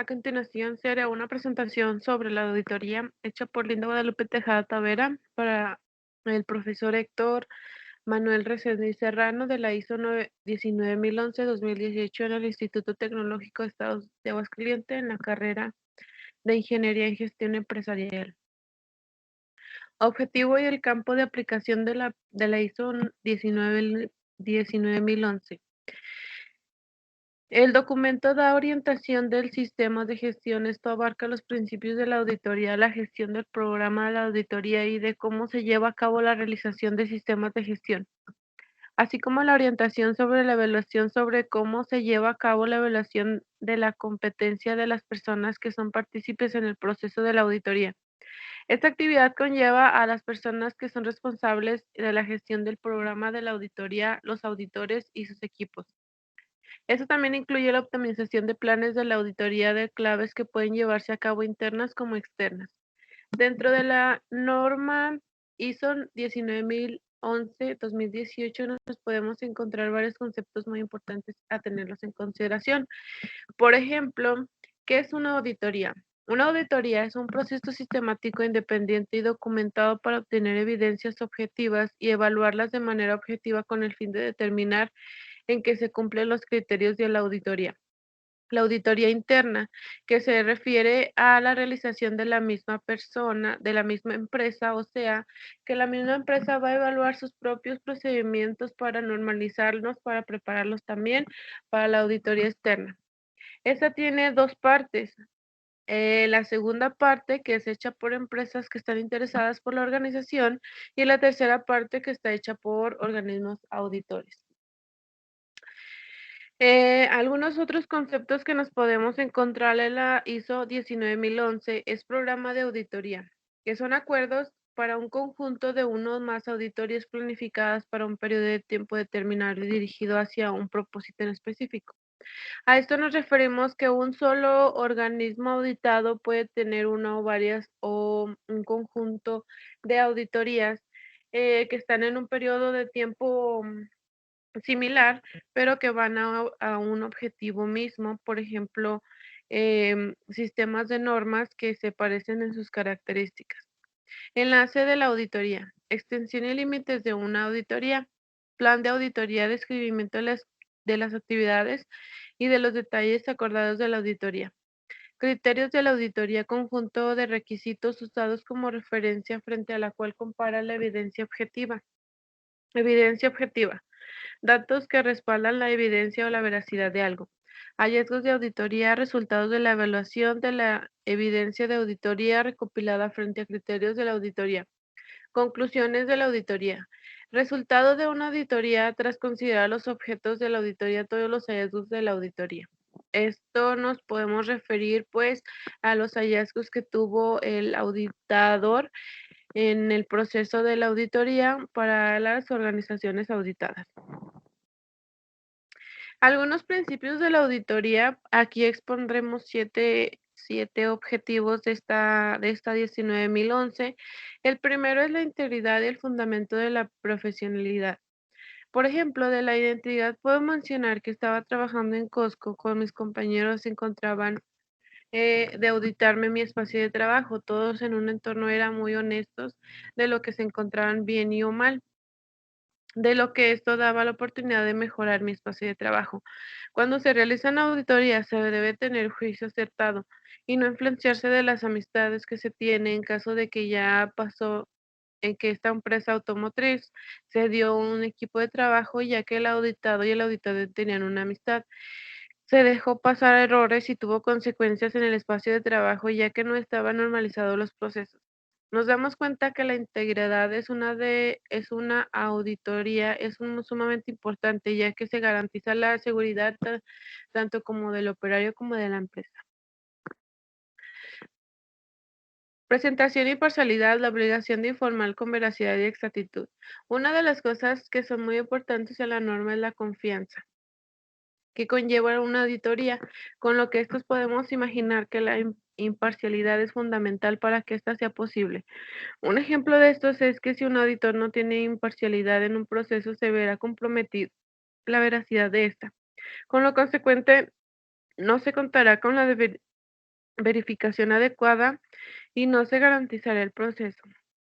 A continuación se hará una presentación sobre la auditoría hecha por Linda Guadalupe Tejada Tavera para el profesor Héctor Manuel Reséndiz Serrano de la ISO 19011-2018 en el Instituto Tecnológico de Estados de Aguascalientes en la carrera de Ingeniería en Gestión Empresarial. Objetivo y el campo de aplicación de la ISO 19011. El documento da orientación del sistema de gestión. Esto abarca los principios de la auditoría, la gestión del programa de la auditoría y de cómo se lleva a cabo la realización de sistemas de gestión, así como la orientación sobre la evaluación sobre cómo se lleva a cabo la evaluación de la competencia de las personas que son partícipes en el proceso de la auditoría. Esta actividad conlleva a las personas que son responsables de la gestión del programa de la auditoría, los auditores y sus equipos. Esto también incluye la optimización de planes de la auditoría de claves que pueden llevarse a cabo internas como externas. Dentro de la norma ISO 19011-2018 nos podemos encontrar varios conceptos muy importantes a tenerlos en consideración. Por ejemplo, ¿qué es una auditoría? Una auditoría es un proceso sistemático, independiente y documentado para obtener evidencias objetivas y evaluarlas de manera objetiva con el fin de determinar en que se cumplen los criterios de la auditoría. La auditoría interna, que se refiere a la realización de la misma persona, de la misma empresa, o sea, que la misma empresa va a evaluar sus propios procedimientos para normalizarlos, para prepararlos también para la auditoría externa. Esta tiene dos partes. La segunda parte, que es hecha por empresas que están interesadas por la organización, y la tercera parte, que está hecha por organismos auditores. Algunos otros conceptos que nos podemos encontrar en la ISO 19011 es programa de auditoría, que son acuerdos para un conjunto de uno o más auditorías planificadas para un periodo de tiempo determinado y dirigido hacia un propósito en específico. A esto nos referimos que un solo organismo auditado puede tener una o varias o un conjunto de auditorías que están en un periodo de tiempo similar, pero que van a un objetivo mismo, por ejemplo, sistemas de normas que se parecen en sus características. Enlace de la auditoría, extensión y límites de una auditoría, plan de auditoría, describimiento de las actividades y de los detalles acordados de la auditoría. Criterios de la auditoría, conjunto de requisitos usados como referencia frente a la cual compara la evidencia objetiva. Evidencia objetiva. Datos que respaldan la evidencia o la veracidad de algo. Hallazgos de auditoría, resultados de la evaluación de la evidencia de auditoría recopilada frente a criterios de la auditoría. Conclusiones de la auditoría. Resultado de una auditoría tras considerar los objetos de la auditoría, todos los hallazgos de la auditoría. Esto nos podemos referir pues a los hallazgos que tuvo el auditador en el proceso de la auditoría para las organizaciones auditadas. Algunos principios de la auditoría, aquí expondremos siete objetivos de esta 19011. El primero es la integridad y el fundamento de la profesionalidad. Por ejemplo, de la identidad puedo mencionar que estaba trabajando en Costco con mis compañeros, se encontraban de auditarme mi espacio de trabajo. Todos en un entorno eran muy honestos de lo que se encontraban bien y o mal, de lo que esto daba la oportunidad de mejorar mi espacio de trabajo. Cuando se realizan auditorías, se debe tener juicio acertado y no influenciarse de las amistades que se tiene en caso de que ya pasó en que esta empresa automotriz se dio un equipo de trabajo, ya que el auditado y el auditado tenían una amistad. Se dejó pasar errores y tuvo consecuencias en el espacio de trabajo, ya que no estaban normalizados los procesos. Nos damos cuenta que la integridad es una auditoría, sumamente importante, ya que se garantiza la seguridad tanto como del operario como de la empresa. Presentación y parcialidad, la obligación de informar con veracidad y exactitud. Una de las cosas que son muy importantes en la norma es la confianza que conlleva una auditoría, con lo que estos podemos imaginar que la imparcialidad es fundamental para que ésta sea posible. Un ejemplo de estos es que si un auditor no tiene imparcialidad en un proceso, se verá comprometido la veracidad de esta. Con lo consecuente, no se contará con la verificación adecuada y no se garantizará el proceso.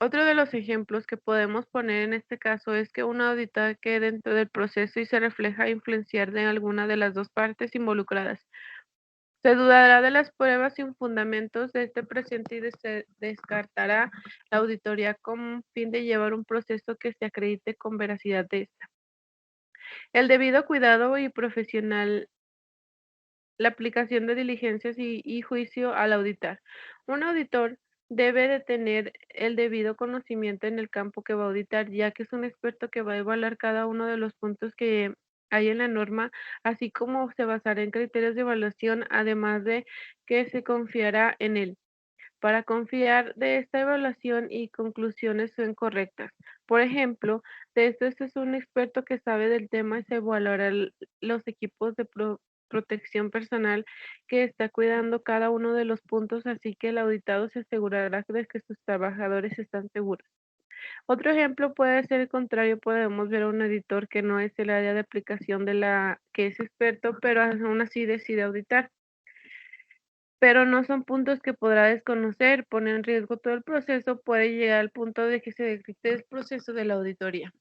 Otro de los ejemplos que podemos poner en este caso es que un auditor quede dentro del proceso y se refleja influenciar de alguna de las dos partes involucradas. Se dudará de las pruebas sin fundamentos de este presente y se descartará la auditoría con fin de llevar un proceso que se acredite con veracidad de esta. El debido cuidado y profesional, la aplicación de diligencias y juicio al auditar. Un auditor debe de tener el debido conocimiento en el campo que va a auditar, ya que es un experto que va a evaluar cada uno de los puntos que hay en la norma, así como se basará en criterios de evaluación, además de que se confiará en él para confiar de esta evaluación y conclusiones son correctas. Por ejemplo, de esto este es un experto que sabe del tema y se evaluará los equipos de protección personal que está cuidando cada uno de los puntos, así que el auditado se asegurará de que sus trabajadores están seguros. Otro ejemplo puede ser el contrario, podemos ver a un editor que no es el área de aplicación de la que es experto, pero aún así decide auditar, pero no son puntos que podrá desconocer, pone en riesgo todo el proceso, puede llegar al punto de que se desquite el proceso de la auditoría.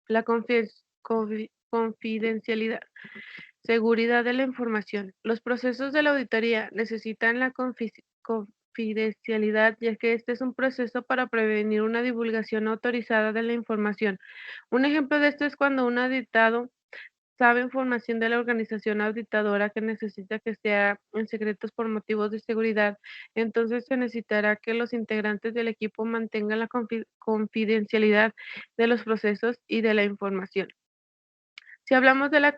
La confidencialidad, seguridad de la información. Los procesos de la auditoría necesitan la confidencialidad, ya que este es un proceso para prevenir una divulgación autorizada de la información. Un ejemplo de esto es cuando un auditado sabe información de la organización auditadora que necesita que sea en secretos por motivos de seguridad, entonces se necesitará que los integrantes del equipo mantengan la confidencialidad de los procesos y de la información. Si hablamos de la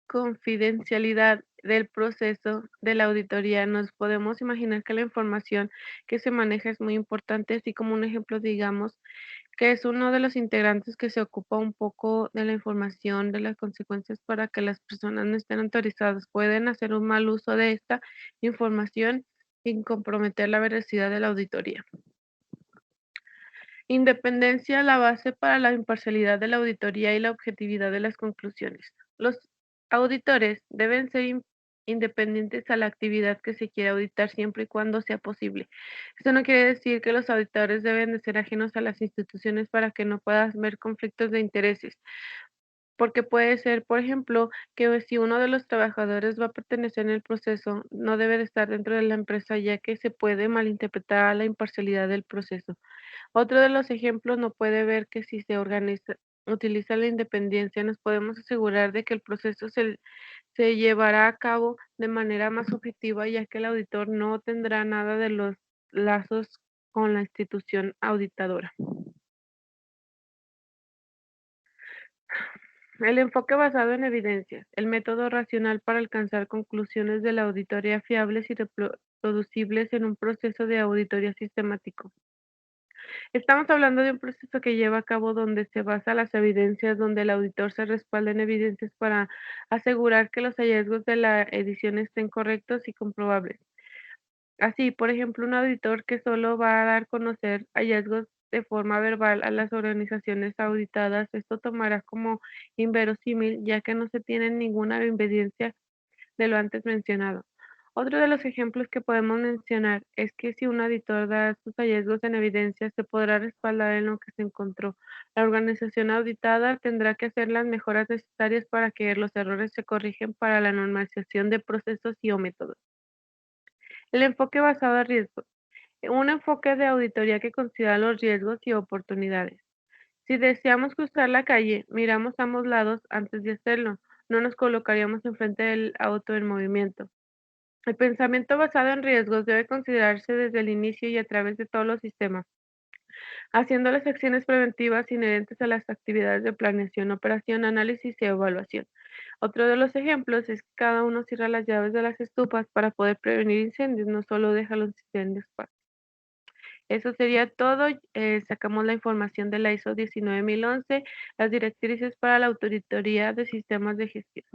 confidencialidad del proceso de la auditoría, nos podemos imaginar que la información que se maneja es muy importante, así como un ejemplo, digamos, que es uno de los integrantes que se ocupa un poco de la información, de las consecuencias para que las personas no estén autorizadas. Pueden hacer un mal uso de esta información sin comprometer la veracidad de la auditoría. Independencia, la base para la imparcialidad de la auditoría y la objetividad de las conclusiones. Los auditores deben ser independientes a la actividad que se quiere auditar siempre y cuando sea posible. Esto no quiere decir que los auditores deben de ser ajenos a las instituciones para que no puedan ver conflictos de intereses, porque puede ser, por ejemplo, que si uno de los trabajadores va a pertenecer en el proceso, no debe de estar dentro de la empresa, ya que se puede malinterpretar la imparcialidad del proceso. Otro de los ejemplos no puede ver que si se utiliza la independencia, nos podemos asegurar de que el proceso se llevará a cabo de manera más objetiva, ya que el auditor no tendrá nada de los lazos con la institución auditadora. El enfoque basado en evidencias, el método racional para alcanzar conclusiones de la auditoría fiables y reproducibles en un proceso de auditoría sistemático. Estamos hablando de un proceso que lleva a cabo donde se basa las evidencias, donde el auditor se respalda en evidencias para asegurar que los hallazgos de la edición estén correctos y comprobables. Así, por ejemplo, un auditor que solo va a dar a conocer hallazgos de forma verbal a las organizaciones auditadas, esto tomará como inverosímil, ya que no se tiene ninguna evidencia de lo antes mencionado. Otro de los ejemplos que podemos mencionar es que si un auditor da sus hallazgos en evidencia, se podrá respaldar en lo que se encontró. La organización auditada tendrá que hacer las mejoras necesarias para que los errores se corrigen para la normalización de procesos y o métodos. El enfoque basado en riesgos. Un enfoque de auditoría que considera los riesgos y oportunidades. Si deseamos cruzar la calle, miramos a ambos lados antes de hacerlo. No nos colocaríamos enfrente del auto en movimiento. El pensamiento basado en riesgos debe considerarse desde el inicio y a través de todos los sistemas, haciendo las acciones preventivas inherentes a las actividades de planeación, operación, análisis y evaluación. Otro de los ejemplos es que cada uno cierra las llaves de las estufas para poder prevenir incendios, no solo deja los incendios pasar. Eso sería todo. Sacamos la información de la ISO 19011, las directrices para la auditoría de sistemas de gestión.